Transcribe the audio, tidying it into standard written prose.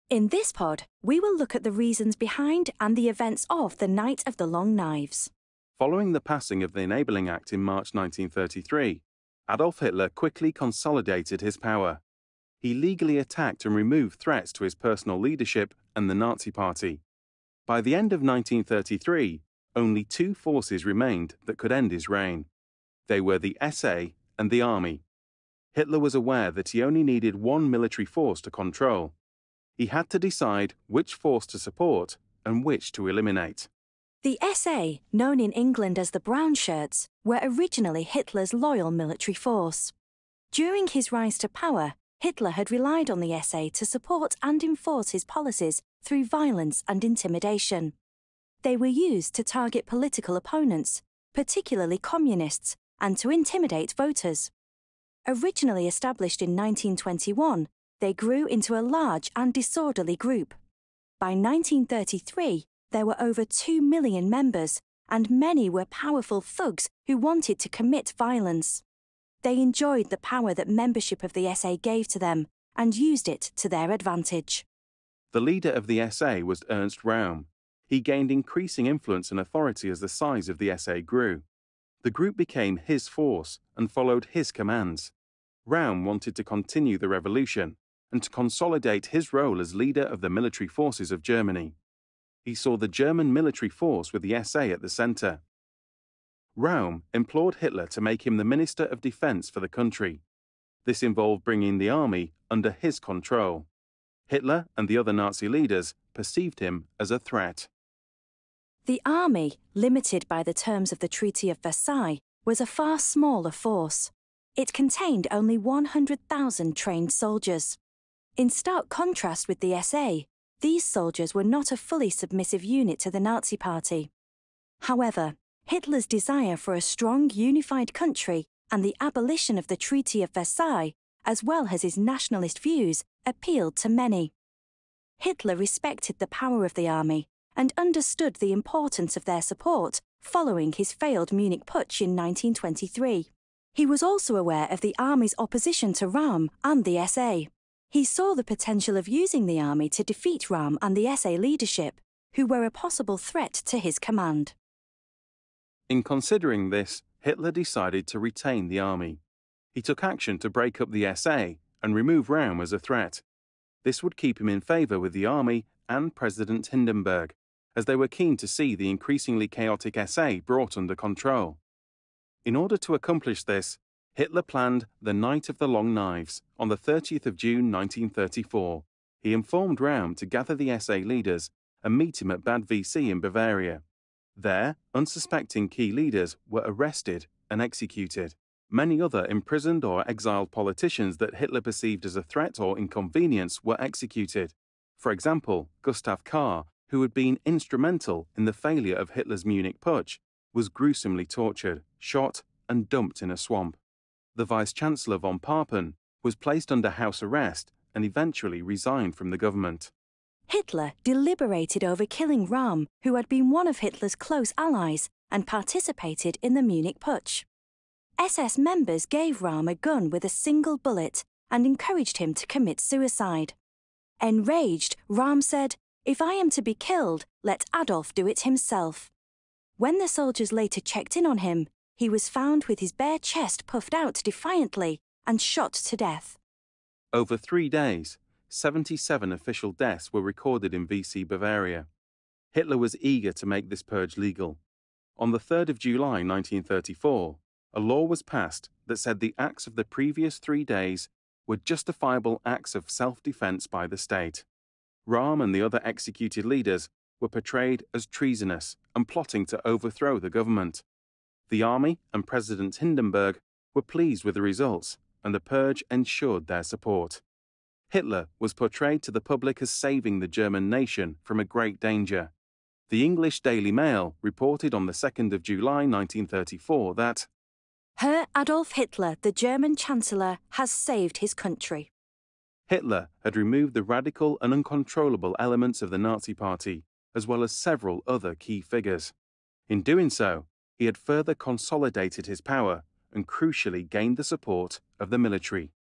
In this pod, we will look at the reasons behind and the events of the Night of the Long Knives. Following the passing of the Enabling Act in March 1933, Adolf Hitler quickly consolidated his power. He legally attacked and removed threats to his personal leadership and the Nazi Party. By the end of 1933, only two forces remained that could end his reign. They were the SA and the Army. Hitler was aware that he only needed one military force to control. He had to decide which force to support and which to eliminate. The SA, known in England as the Brown Shirts, were originally Hitler's loyal military force. During his rise to power, Hitler had relied on the SA to support and enforce his policies through violence and intimidation. They were used to target political opponents, particularly communists, and to intimidate voters. Originally established in 1921, they grew into a large and disorderly group. By 1933, there were over 2 million members, and many were powerful thugs who wanted to commit violence. They enjoyed the power that membership of the SA gave to them and used it to their advantage. The leader of the SA was Ernst Röhm. He gained increasing influence and authority as the size of the SA grew. The group became his force and followed his commands. Röhm wanted to continue the revolution and to consolidate his role as leader of the military forces of Germany. He saw the German military force with the SA at the center. Röhm implored Hitler to make him the Minister of Defense for the country. This involved bringing the army under his control. Hitler and the other Nazi leaders perceived him as a threat. The army, limited by the terms of the Treaty of Versailles, was a far smaller force. It contained only 100,000 trained soldiers. In stark contrast with the SA, these soldiers were not a fully submissive unit to the Nazi Party. However, Hitler's desire for a strong, unified country and the abolition of the Treaty of Versailles, as well as his nationalist views, appealed to many. Hitler respected the power of the army and understood the importance of their support following his failed Munich Putsch in 1923. He was also aware of the army's opposition to Röhm and the SA. He saw the potential of using the army to defeat Röhm and the SA leadership, who were a possible threat to his command. In considering this, Hitler decided to retain the army. He took action to break up the SA and remove Röhm as a threat. This would keep him in favor with the army and President Hindenburg, as they were keen to see the increasingly chaotic SA brought under control. In order to accomplish this, Hitler planned the Night of the Long Knives on the 30th of June 1934. He informed Röhm to gather the SA leaders and meet him at Bad Wiessee in Bavaria. There, unsuspecting key leaders were arrested and executed. Many other imprisoned or exiled politicians that Hitler perceived as a threat or inconvenience were executed. For example, Gustav Kahr, who had been instrumental in the failure of Hitler's Munich Putsch, was gruesomely tortured, shot, and dumped in a swamp. The Vice-Chancellor von Papen was placed under house arrest and eventually resigned from the government. Hitler deliberated over killing Röhm, who had been one of Hitler's close allies and participated in the Munich Putsch. SS members gave Röhm a gun with a single bullet and encouraged him to commit suicide. Enraged, Röhm said, "If I am to be killed, let Adolf do it himself." When the soldiers later checked in on him, he was found with his bare chest puffed out defiantly and shot to death. Over 3 days, 77 official deaths were recorded in Wiessee, Bavaria. Hitler was eager to make this purge legal. On the 3rd of July 1934, a law was passed that said the acts of the previous 3 days were justifiable acts of self-defense by the state. Röhm and the other executed leaders were portrayed as treasonous and plotting to overthrow the government. The army and President Hindenburg were pleased with the results, and the purge ensured their support. Hitler was portrayed to the public as saving the German nation from a great danger. The English Daily Mail reported on the 2nd of July 1934 that Herr Adolf Hitler, the German Chancellor, has saved his country. Hitler had removed the radical and uncontrollable elements of the Nazi Party, as well as several other key figures. In doing so, he had further consolidated his power and crucially gained the support of the military.